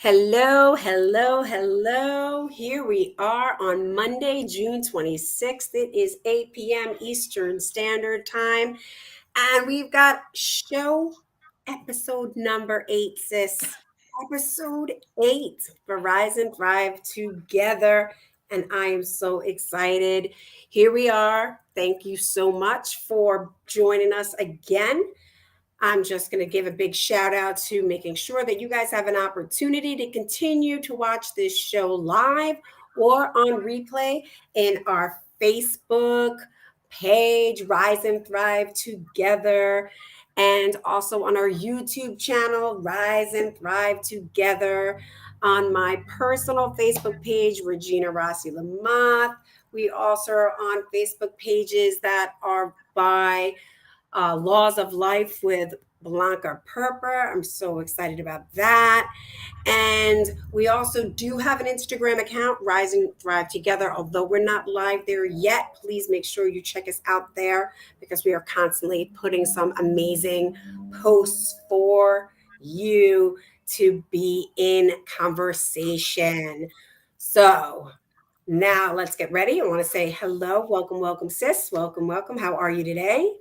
Hello, hello, hello. Here we are on Monday, June 26th. It is 8 p.m. Eastern Standard Time. And we've got show episode number 8, sis. Episode 8 for Rise and Thrive Together. And I am so excited. Here we are. Thank you so much for joining us again. I'm just going to give a big shout out to making sure that you guys have an opportunity to continue to watch this show live or on replay in our Facebook page, Rise and Thrive Together, and also on our YouTube channel, Rise and Thrive Together, on my personal Facebook page, Regina Rossi Lamoth. We also are on Facebook pages that are by Laws of Life with Blanca Perper. I'm so excited about that. And we also do have an Instagram account, Rise and Thrive Together. Although we're not live there yet, please make sure you check us out there because we are constantly putting some amazing posts for you to be in conversation. So now let's get ready. I want to say hello, welcome, welcome, sis. Welcome, welcome. How are you today?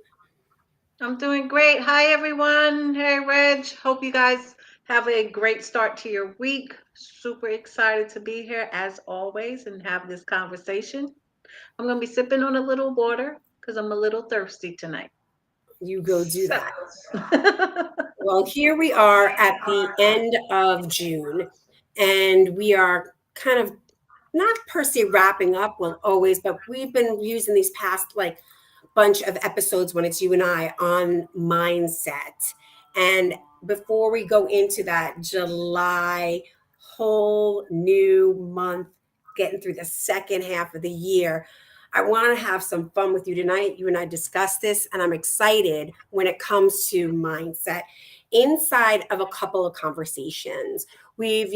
I'm doing great. Hi, everyone. Hey, Reg. Hope you guys have a great start to your week. Super excited to be here as always and have this conversation. I'm going to be sipping on a little water because I'm a little thirsty tonight. You go do So, that. Well, here we are at the end of June, and we are kind of not per se wrapping up, well, always, but we've been using these past like bunch of episodes when it's you and I on mindset. And before we go into that July whole new month, getting through the second half of the year, I want to have some fun with you tonight. You and I discussed this, and I'm excited when it comes to mindset inside of a couple of conversations. We've,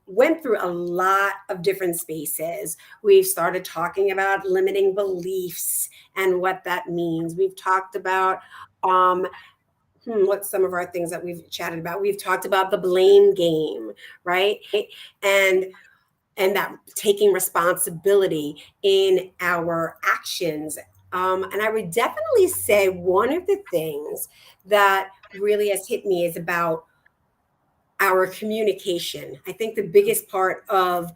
went through a lot of different spaces. We've started talking about limiting beliefs and what that means. We've talked about what some of our things that we've chatted about. We've talked about the blame game, right? And and that taking responsibility in our actions. And I would definitely say one of the things that really has hit me is about our communication. I think the biggest part of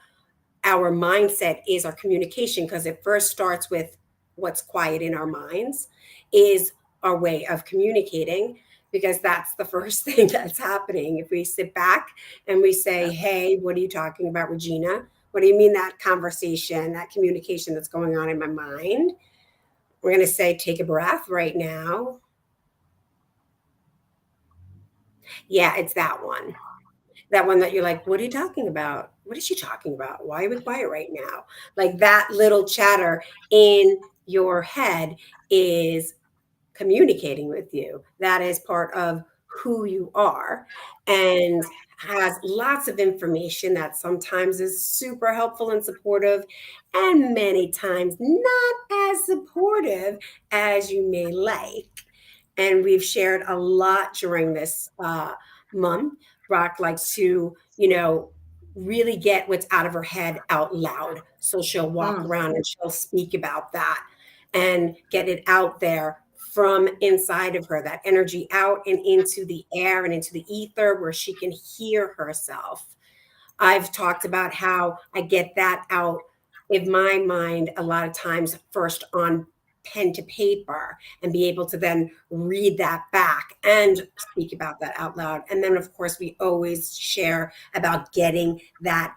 our mindset is our communication because it first starts with what's quiet in our minds is our way of communicating because that's the first thing that's happening. If we sit back and we say, hey, what are you talking about, Regina? What do you mean that conversation, that communication that's going on in my mind? We're going to say, take a breath right now. Yeah, it's that one. That one that you're like, what are you talking about? What is she talking about? Why are we quiet right now? Like that little chatter in your head is communicating with you. That is part of who you are and has lots of information that sometimes is super helpful and supportive, and many times not as supportive as you may like. And we've shared a lot during this month. Rock likes to, really get what's out of her head out loud. So she'll walk mm, around and she'll speak about that and get it out there from inside of her, that energy out and into the air and into the ether where she can hear herself. I've talked about how I get that out in my mind a lot of times first on pen to paper and be able to then read that back and speak about that out loud. And then, of course, we always share about getting that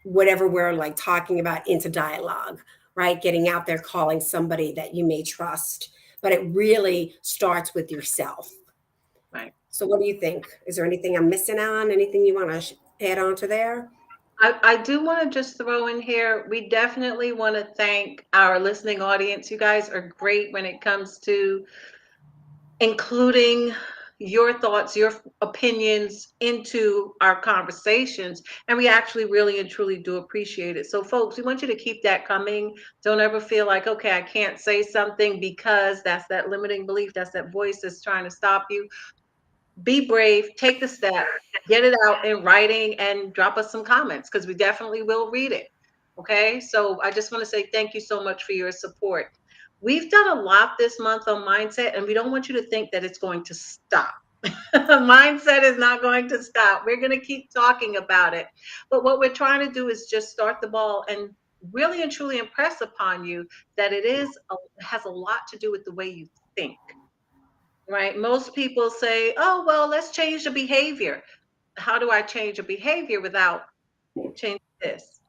whatever we're like talking about into dialogue, right? Getting out there, calling somebody that you may trust. But it really starts with yourself. right. So, what do you think? Is there anything I'm missing on? Anything you want to add on to there? I do want to just throw in here, we definitely want to thank our listening audience. You guys are great when it comes to including your thoughts, your opinions into our conversations. And we actually really and truly do appreciate it. So, folks, we want you to keep that coming. Don't ever feel like, okay, I can't say something because that's that limiting belief, that's that voice that's trying to stop you. be brave, take the step, get it out in writing, and drop us some comments because we definitely will read it. Okay. So I just want to say thank you so much for your support. We've done a lot this month on mindset, and we don't want you to think that it's going to stop. Mindset is not going to stop. We're going to keep talking about it. But what we're trying to do is just start the ball and really and truly impress upon you that has a lot to do with the way you think. Right? Most people say, "Oh, well, let's change the behavior." How do I change a behavior without changing this?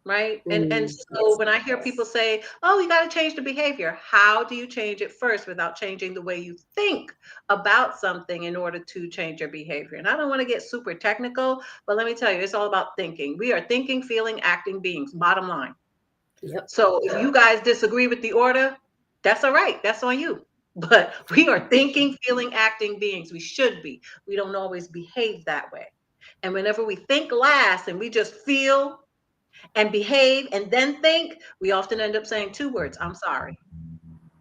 Right? And so Yes. when I hear people say, "Oh, you got to change the behavior," how do you change it first without changing the way you think about something in order to change your behavior? And I don't want to get super technical, but let me tell you, it's all about thinking. We are thinking, feeling, acting beings, bottom line. Yep. So if you guys disagree with the order, that's all right. That's on you. But we are thinking, feeling, acting beings. We should be. We don't always behave that way. And whenever we think last and we just feel and behave and then think, we often end up saying two words, I'm sorry.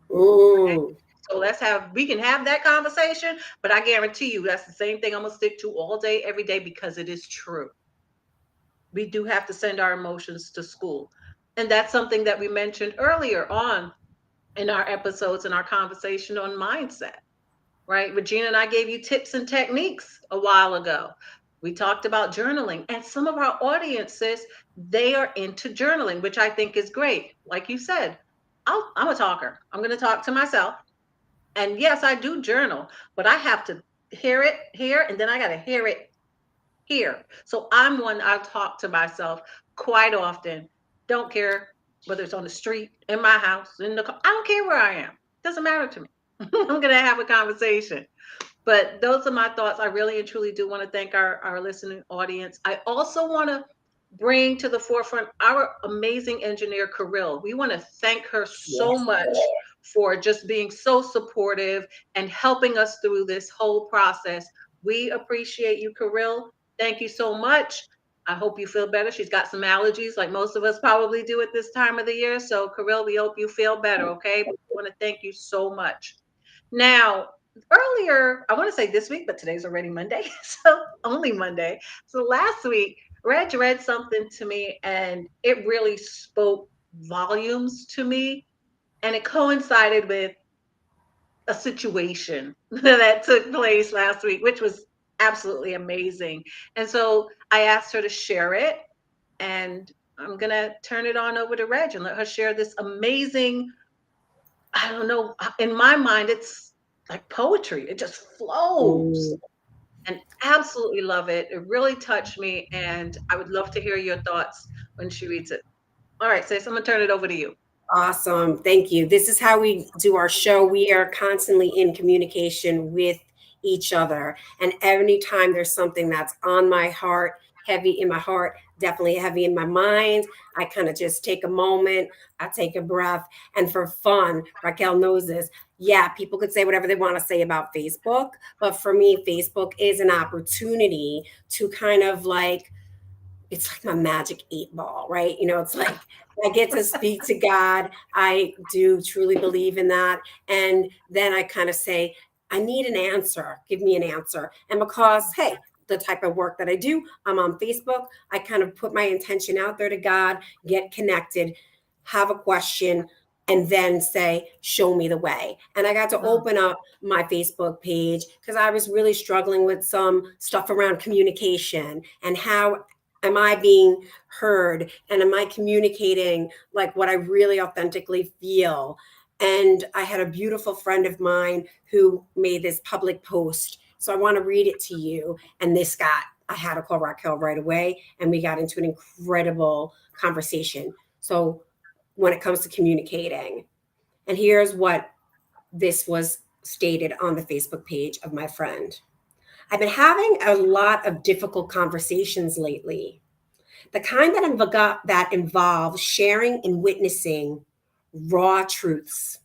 Mm. So we can have that conversation, but I guarantee you that's the same thing I'm going to stick to all day, every day, because it is true. We do have to send our emotions to school. And that's something that we mentioned earlier on in our episodes and our conversation on mindset, right? Regina and I gave you tips and techniques a while ago. We talked about journaling, and some of our audiences, they are into journaling, which I think is great. Like you said, I'm a talker. I'm going to talk to myself. And yes, I do journal, but I have to hear it here, and then I got to hear it here. So I'm one, I talk to myself quite often. Don't care whether it's on the street, in my house, in the car. I don't care where I am. Doesn't matter to me. I'm going to have a conversation. But those are my thoughts. I really and truly do want to thank our listening audience. I also want to bring to the forefront our amazing engineer, Kirill. We want to thank her so Yes. much for just being so supportive and helping us through this whole process. We appreciate you, Kirill. Thank you so much. I hope you feel better. She's got some allergies, like most of us probably do at this time of the year. So, Kirill, we hope you feel better, okay? But we want to thank you so much. Now, earlier, I want to say this week, but today's already Monday, so only Monday. So last week, Reg read something to me and it really spoke volumes to me. And it coincided with a situation that took place last week, which was absolutely amazing. And so I asked her to share it, and I'm going to turn it on over to Reg and let her share this amazing. I don't know. In my mind, it's like poetry. It just flows. Mm. And absolutely love it. It really touched me, and I would love to hear your thoughts when she reads it. All right, sis, I'm gonna turn it over to you. Awesome. Thank you. This is how we do our show. We are constantly in communication with each other. And anytime there's something that's on my heart, heavy in my heart, definitely heavy in my mind, I kind of just take a moment, I take a breath. And for fun, Raquel knows this. Yeah, people could say whatever they want to say about Facebook. But for me, Facebook is an opportunity to kind of like, it's like my magic 8 ball, right? It's like I get to speak to God. I do truly believe in that. And then I kind of say, I need an answer. Give me an answer. And because, hey, the type of work that I do, I'm on Facebook. I kind of put my intention out there to God, get connected, have a question, and then say, show me the way. And I got to Mm, open up my Facebook page because I was really struggling with some stuff around communication and how am I being heard and am I communicating like what I really authentically feel. And I had a beautiful friend of mine who made this public post, so I want to read it to you. And I had to call Raquel right away, and we got into an incredible conversation. So when it comes to communicating, and here's what this was stated on the Facebook page of my friend. I've been having a lot of difficult conversations lately, the kind that involve sharing and witnessing raw truths,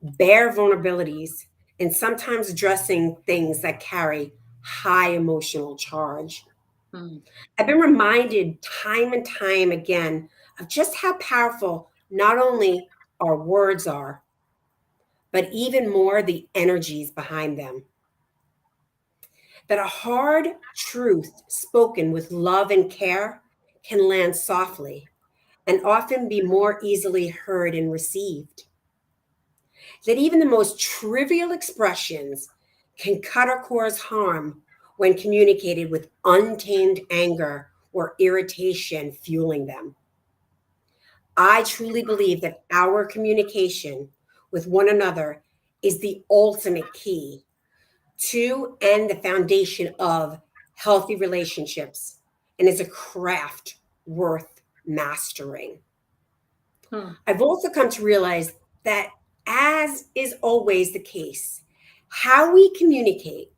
bare vulnerabilities, and sometimes addressing things that carry high emotional charge. mm, I've been reminded time and time again of just how powerful not only our words are, but even more the energies behind them. that a hard truth spoken with love and care can land softly and often be more easily heard and received. That even the most trivial expressions can cut or cause harm when communicated with untamed anger or irritation fueling them. I truly believe that our communication with one another is the ultimate key to and the foundation of healthy relationships and is a craft worth mastering. Hmm. I've also come to realize that, as is always the case, how we communicate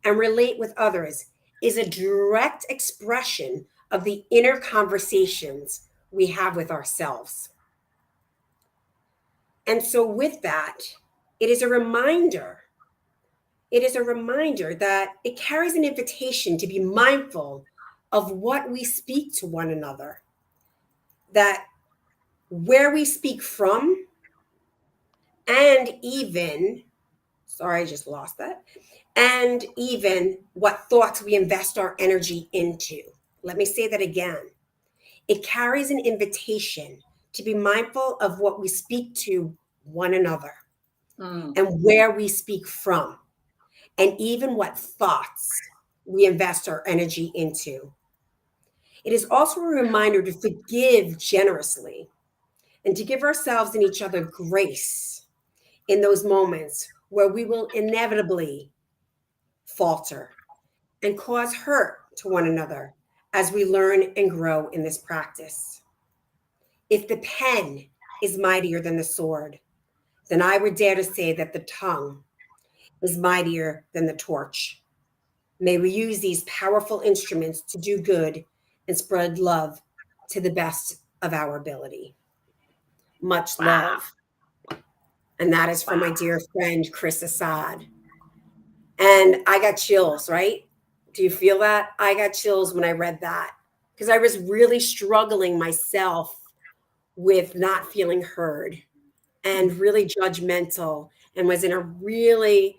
and relate with others is a direct expression of the inner conversations we have with ourselves. And so, with that, it is a reminder. It is a reminder that it carries an invitation to be mindful of what we speak to one another, that where we speak from, and even, sorry, I just lost that, and even what thoughts we invest our energy into. Let me say that again. It carries an invitation to be mindful of what we speak to one another Hmm. and where we speak from, and even what thoughts we invest our energy into. It is also a reminder to forgive generously and to give ourselves and each other grace in those moments where we will inevitably falter and cause hurt to one another as we learn and grow in this practice. If the pen is mightier than the sword, then I would dare to say that the tongue is mightier than the torch. May we use these powerful instruments to do good and spread love to the best of our ability. Much Wow. love. And that is from my Wow. dear friend, Chris Assad. And I got chills, right? Do you feel that? I got chills when I read that because I was really struggling myself with not feeling heard and really judgmental and was in a really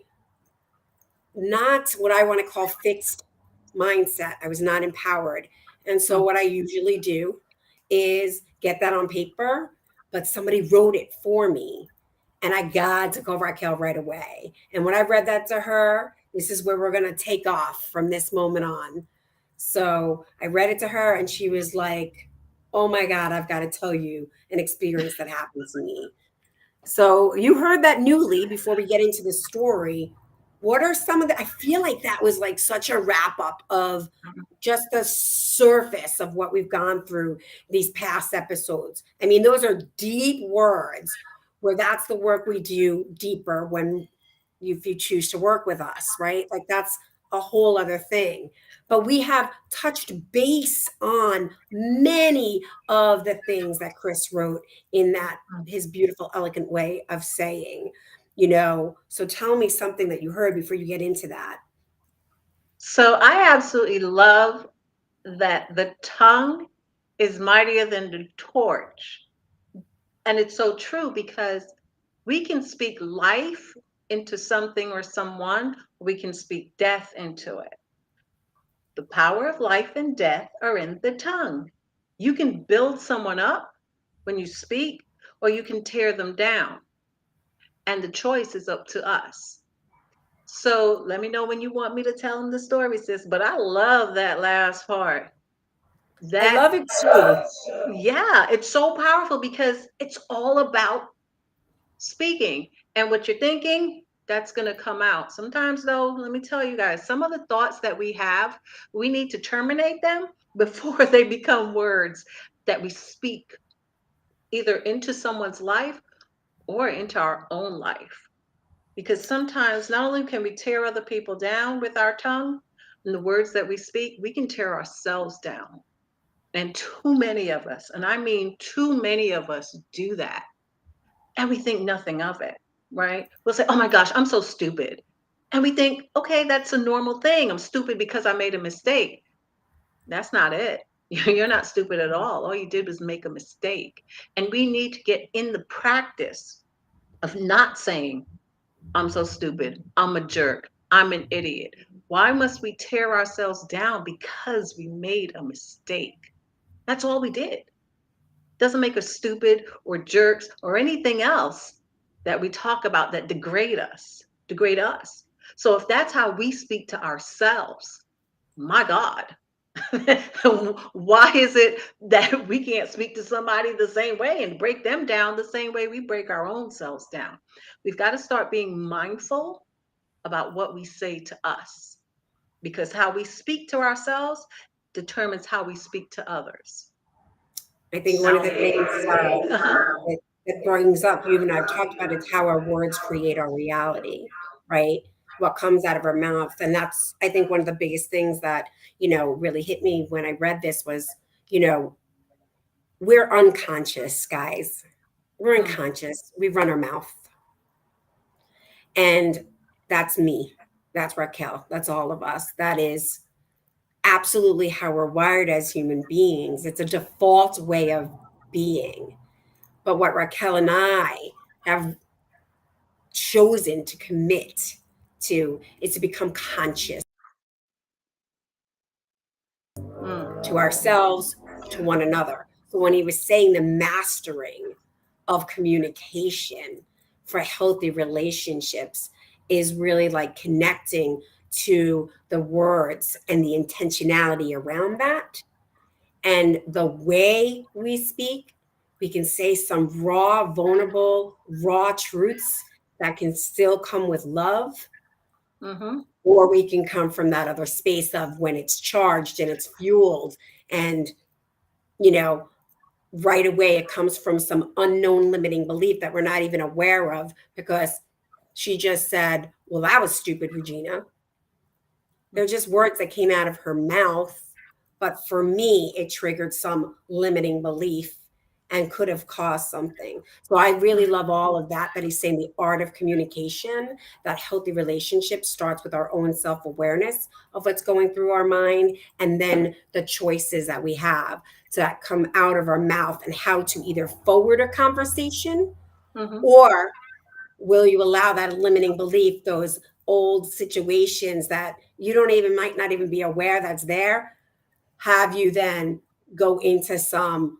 not what I want to call fixed mindset. I was not empowered. And so, Hmm. what I usually do is get that on paper, but somebody wrote it for me. And I got to go Raquel right away. And when I read that to her, this is where we're going to take off from this moment on. So I read it to her, and she was like, oh my God, I've got to tell you an experience that happened to me. So you heard that newly before we get into the story. What are some of the, I feel like that was like such a wrap up of just the surface of what we've gone through these past episodes. I mean, those are deep words where that's the work we do deeper when if you choose to work with us, right? Like that's a whole other thing. But we have touched base on many of the things that Chris wrote in that his beautiful, elegant way of saying, so tell me something that you heard before you get into that. So I absolutely love that the tongue is mightier than the torch. And it's so true because we can speak life into something or someone, we can speak death into it. The power of life and death are in the tongue. You can build someone up when you speak, or you can tear them down. And the choice is up to us. So let me know when you want me to tell them the story, sis. But I love that last part. I That, love it too. yeah, it's so powerful because it's all about speaking. And what you're thinking, that's going to come out. Sometimes, though, let me tell you guys, some of the thoughts that we have, we need to terminate them before they become words that we speak either into someone's life or into our own life. Because sometimes not only can we tear other people down with our tongue and the words that we speak, we can tear ourselves down. And too many of us, and I mean too many of us, do that. And we think nothing of it, right? We'll say, oh my gosh, I'm so stupid. And we think, okay, that's a normal thing. I'm stupid because I made a mistake. That's not it. You're not stupid at all. You did was make a mistake. And we need to get in the practice of not saying, I'm so stupid. I'm a jerk. I'm an idiot. Why must we tear ourselves down because we made a mistake? That's all we did. Doesn't make us stupid or jerks or anything else that we talk about that degrade us. So if that's how we speak to ourselves, my God, why is it that we can't speak to somebody the same way and break them down the same way we break our own selves down? We've got to start being mindful about what we say to us, because how we speak to ourselves determines how we speak to others. I think one of So, the things uh-huh. that brings up, you and I've talked about, is how our words create our reality, right? What comes out of our mouth. And that's, I think, one of the biggest things that, really hit me when I read this was, you know, we're unconscious, guys. We're Mm, unconscious. We run our mouth. And that's me. That's Raquel. That's all of us. That is absolutely how we're wired as human beings. It's a default way of being. But what Raquel and I have chosen to commit to is to become conscious to mm, ourselves, to one another. So when he was saying the mastering of communication for healthy relationships is really like connecting to the words and the intentionality around that. And the way we speak, we can say some raw, vulnerable, raw truths that can still come with love, mm-hmm, or we can come from that other space of when it's charged and it's fueled. And, you know, right away it comes from some unknown limiting belief that we're not even aware of, because she just said, well, that was stupid, Regina. They're just words that came out of her mouth. But for me, it triggered some limiting belief and could have caused something. So I really love all of that, that he's saying the art of communication, that healthy relationship starts with our own self-awareness of what's going through our mind, and then the choices that we have that come out of our mouth, and how to either forward a conversation, mm-hmm. or will you allow that limiting belief, those old situations that you don't even might not even be aware that's there, have you then go into some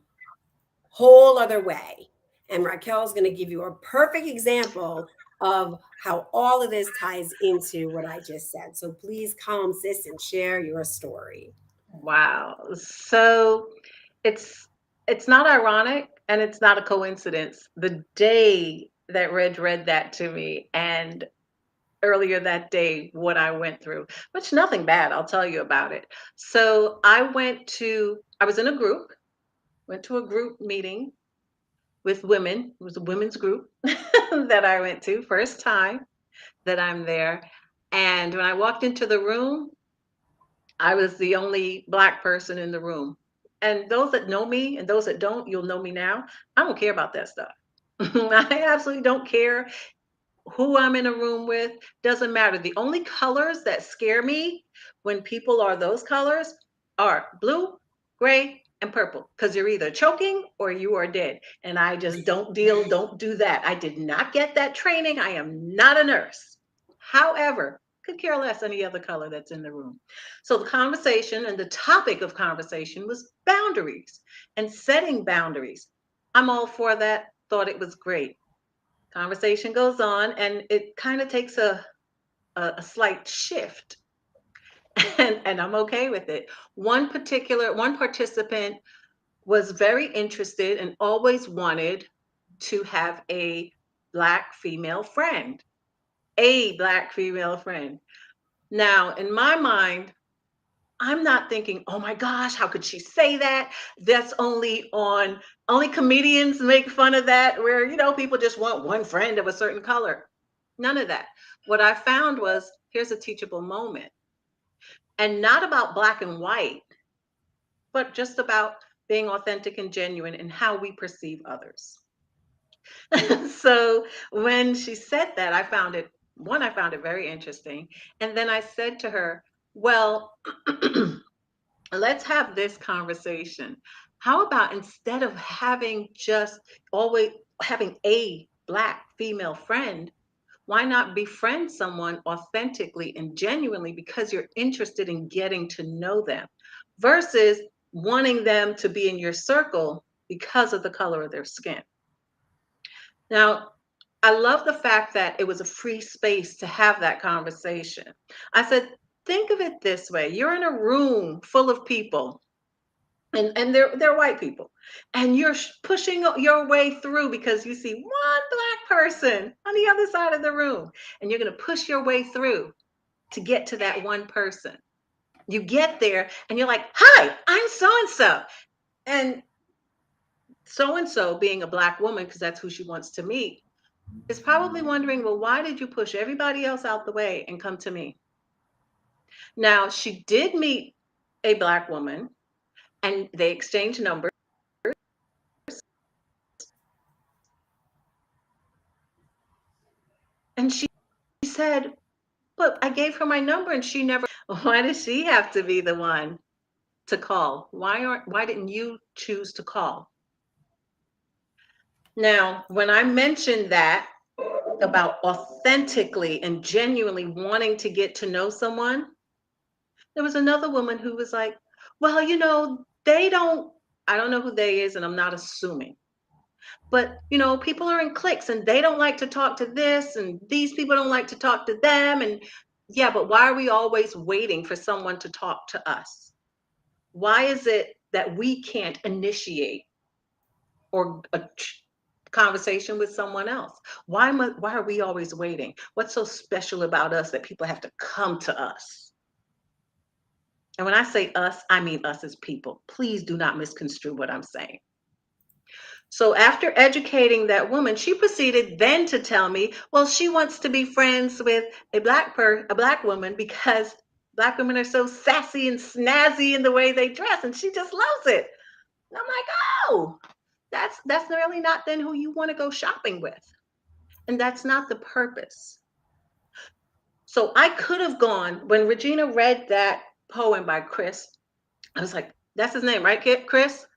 whole other way. And Raquel's going to give you a perfect example of how all of this ties into what I just said. So please come, sis, and share your story. Wow. So it's it's not ironic and it's not a coincidence. The day that Reg read that to me, and earlier that day what I went through, which nothing bad, I'll tell you about it. So I was in a group, went to a group meeting with women. It was a women's group that I went to, first time that I'm there. And when I walked into the room, I was the only Black person in the room. And those that know me and those that don't, you'll know me now. I don't care about that stuff. I absolutely don't care who I'm in a room with, doesn't matter. The only colors that scare me when people are those colors are blue, gray, and purple, because you're either choking or you are dead. And I just don't do that. I did not get that training. I am not a nurse. However, could care less any other color that's in the room. So the conversation and the topic of conversation was boundaries and setting boundaries. I'm all for that. Thought it was great. Conversation goes on, and it kind of takes a slight shift, and I'm okay with it. One participant was very interested and always wanted to have black female friend, a black female friend. Now, in my mind, I'm not thinking, oh my gosh, how could she say that? That's only comedians make fun of that, where, people just want one friend of a certain color. None of that. What I found was, here's a teachable moment, and not about black and white, but just about being authentic and genuine in how we perceive others. So when she said that, I found it very interesting. And then I said to her, well, let's have this conversation. How about, instead of always having a black female friend, Why not befriend someone authentically and genuinely because you're interested in getting to know them versus wanting them to be in your circle because of the color of their skin? Now, I love the fact that it was a free space to have that conversation. I said, think of it this way. You're in a room full of people, and they're white people, and you're pushing your way through because you see one black person on the other side of the room, and you're going to push your way through to get to that one person. You get there and you're like, hi, I'm so and so being a black woman, because that's who she wants to meet, is probably wondering, well, why did you push everybody else out the way and come to me? Now, she did meet a black woman and they exchanged numbers. And she said, but I gave her my number and she never. Why does she have to be the one to call? Why didn't you choose to call? Now, when I mentioned that about authentically and genuinely wanting to get to know someone, there was another woman who was like, well, they don't, I don't know who they is, and I'm not assuming. But, people are in cliques and they don't like to talk to this, and these people don't like to talk to them. And yeah, but why are we always waiting for someone to talk to us? Why is it that we can't initiate or a conversation with someone else? Why are we always waiting? What's so special about us that people have to come to us? And when I say us, I mean us as people. Please do not misconstrue what I'm saying. So after educating that woman, she proceeded then to tell me, well, she wants to be friends with a black woman because black women are so sassy and snazzy in the way they dress, and she just loves it. And I'm like, oh, that's really not then who you want to go shopping with. And that's not the purpose. So I could have gone, when Regina read that poem by Chris, I was like, that's his name, right, Chris?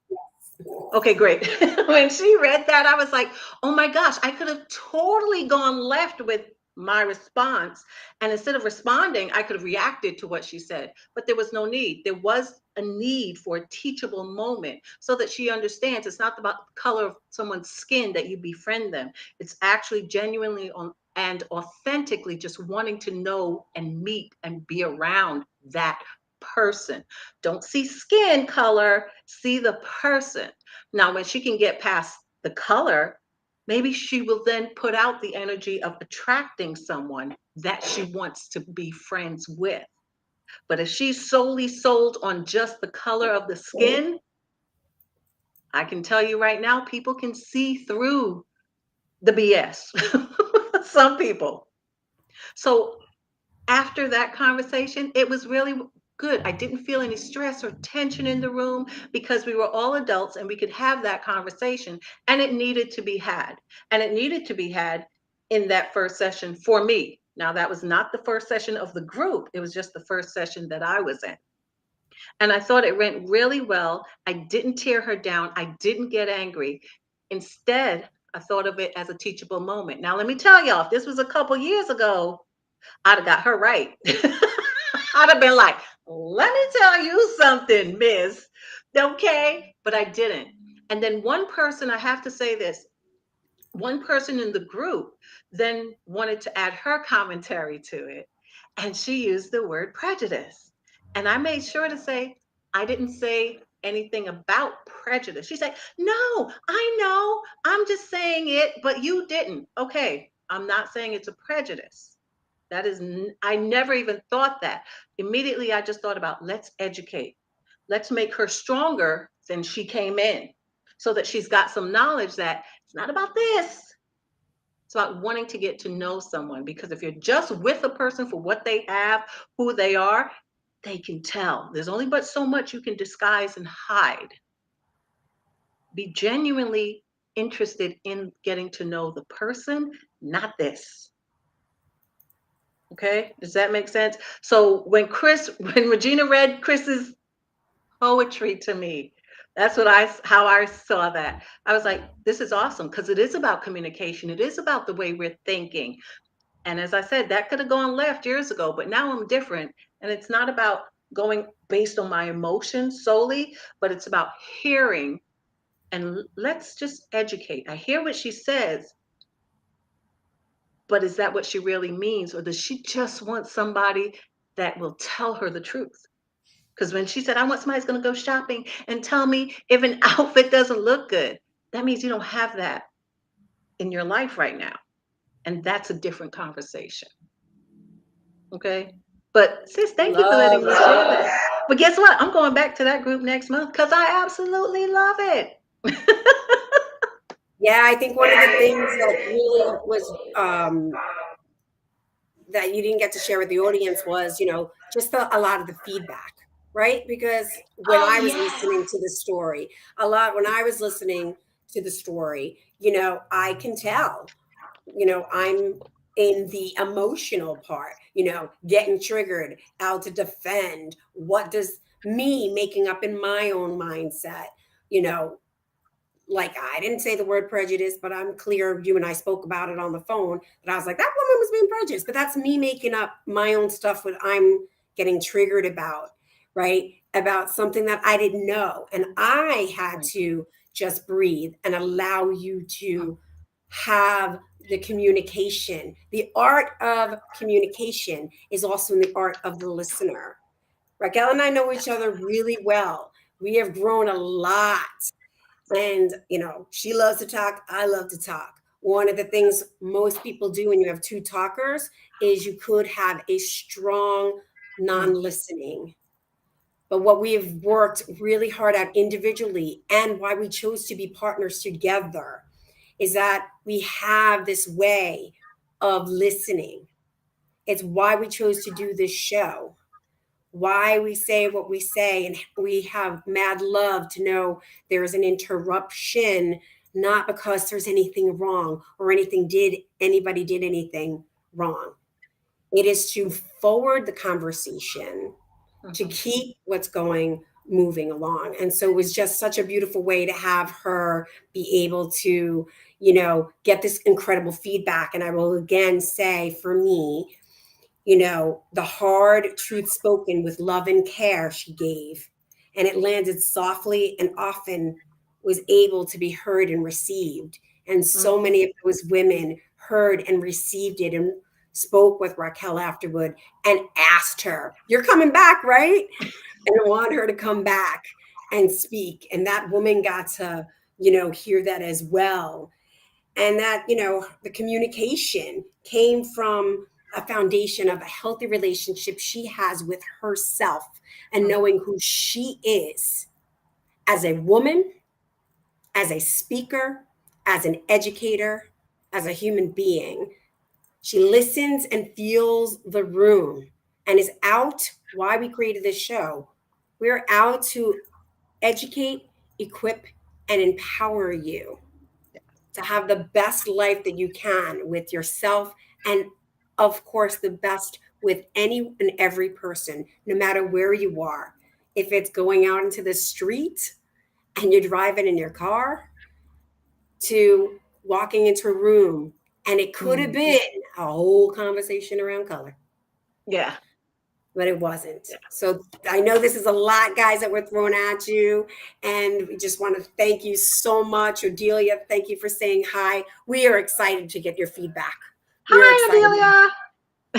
Okay, great. When she read that, I was like, oh my gosh, I could have totally gone left with my response. And instead of responding, I could have reacted to what she said. But there was no need. There was a need for a teachable moment so that she understands it's not about the color of someone's skin that you befriend them. It's actually genuinely on and authentically just wanting to know and meet and be around that person. Don't see skin color, see the person. Now, when she can get past the color, maybe she will then put out the energy of attracting someone that she wants to be friends with. But if she's solely sold on just the color of the skin, I can tell you right now, people can see through the BS. Some people. So after that conversation, it was really good. I didn't feel any stress or tension in the room because we were all adults and we could have that conversation, and it needed to be had. And it needed to be had in that first session for me. Now, that was not the first session of the group, it was just the first session that I was in. And I thought it went really well. I didn't tear her down, I didn't get angry. Instead, I thought of it as a teachable moment. Now, let me tell y'all, if this was a couple years ago, I'd have got her right. I'd have been like, let me tell you something, miss. Okay. But I didn't. And then one person, I have to say this, one person in the group then wanted to add her commentary to it. And she used the word prejudice. And I made sure to say, I didn't say anything about prejudice. She said, no, I know. I'm just saying it, but you didn't. Okay. I'm not saying it's a prejudice. That is, I never even thought that. Immediately, I just thought about let's educate. Let's make her stronger than she came in so that she's got some knowledge that it's not about this. It's about wanting to get to know someone, because if you're just with a person for what they have, who they are, they can tell. There's only but so much you can disguise and hide. Be genuinely interested in getting to know the person, not this. Okay, does that make sense? So when Regina read Chris's poetry to me, that's how I saw that. I was like, this is awesome, because it is about communication. It is about the way we're thinking. And as I said, that could have gone left years ago, but now I'm different. And it's not about going based on my emotions solely, but it's about hearing and let's just educate. I hear what she says, but is that what she really means? Or does she just want somebody that will tell her the truth? Because when she said, I want somebody who's going to go shopping and tell me if an outfit doesn't look good, that means you don't have that in your life right now. And that's a different conversation. Okay. But sis, thank you for letting Love me that. share that. But guess what? I'm going back to that group next month because I absolutely love it. Yeah, I think one of the things that really was that you didn't get to share with the audience was, just a lot of the feedback, right? Because when Oh, I was yes. listening to the story, when I was listening to the story, I can tell, I'm in the emotional part, getting triggered, out to defend. What does me making up in my own mindset, you know, like I didn't say the word prejudice, but I'm clear you and I spoke about it on the phone that I was like, that woman was being prejudiced, but that's me making up my own stuff what I'm getting triggered about, right? About something that I didn't know. And I had to just breathe and allow you to have the communication. The art of communication is also in the art of the listener. Raquel and I know each other really well. We have grown a lot, and, she loves to talk. I love to talk. One of the things most people do when you have two talkers is you could have a strong non listening. But what we have worked really hard at individually and why we chose to be partners together is that we have this way of listening. It's why we chose to do this show, why we say what we say, and we have mad love to know there's an interruption, not because there's anything wrong or anybody did anything wrong. It is to forward the conversation, to Mhm. keep what's going moving along. And so it was just such a beautiful way to have her be able to, get this incredible feedback. And I will again say, for me, the hard truth spoken with love and care she gave. And it landed softly and often was able to be heard and received. And so Mhm. many of those women heard and received it and spoke with Raquel afterward and asked her, "You're coming back, right?" And want her to come back and speak. And that woman got to, hear that as well, and that the communication came from a foundation of a healthy relationship she has with herself and Mhm. knowing who she is as a woman, as a speaker, as an educator, as a human being. She listens and feels the room and is out. Why we created this show, we're out to educate, equip, and empower you to have the best life that you can with yourself, and of course the best with any and every person, no matter where you are. If it's going out into the street and you're driving in your car, to walking into a room and it could have Mhm. been a whole conversation around color, Yeah. but it wasn't. So I know this is a lot, guys, that we're throwing at you. And we just want to thank you so much. Odelia, thank you for saying hi. We are excited to get your feedback. We are Hi, excited. Adelia.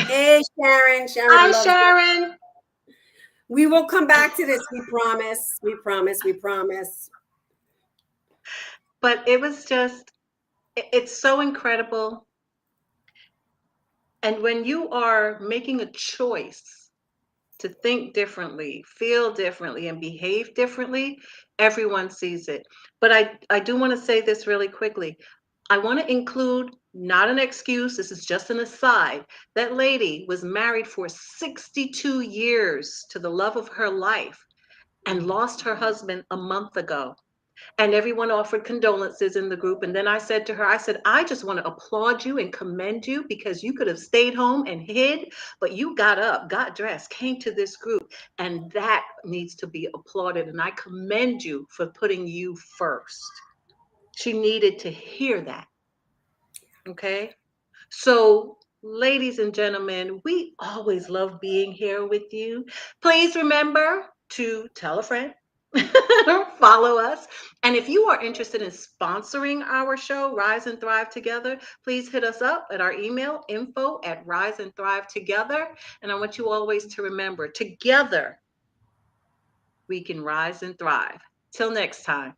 Hey, Sharon. Sharon Hi, loves it. Sharon. We will come back to this. We promise. We promise. We promise. But it was just, it's so incredible. And when you are making a choice to think differently, feel differently, and behave differently, everyone sees it. But I do want to say this really quickly. I want to include, not an excuse, this is just an aside. That lady was married for 62 years to the love of her life and lost her husband a month ago. And everyone offered condolences in the group. And then I said to her, I said, I just want to applaud you and commend you because you could have stayed home and hid, but you got up, got dressed, came to this group. And that needs to be applauded. And I commend you for putting you first. She needed to hear that. Okay. So Ladies and gentlemen, we always love being here with you. Please remember to tell a friend, follow us. And if you are interested in sponsoring our show, Rise and Thrive Together, please hit us up at our email, info@riseandthrivetogether. And I want you always to remember, together we can rise and thrive. Till next time.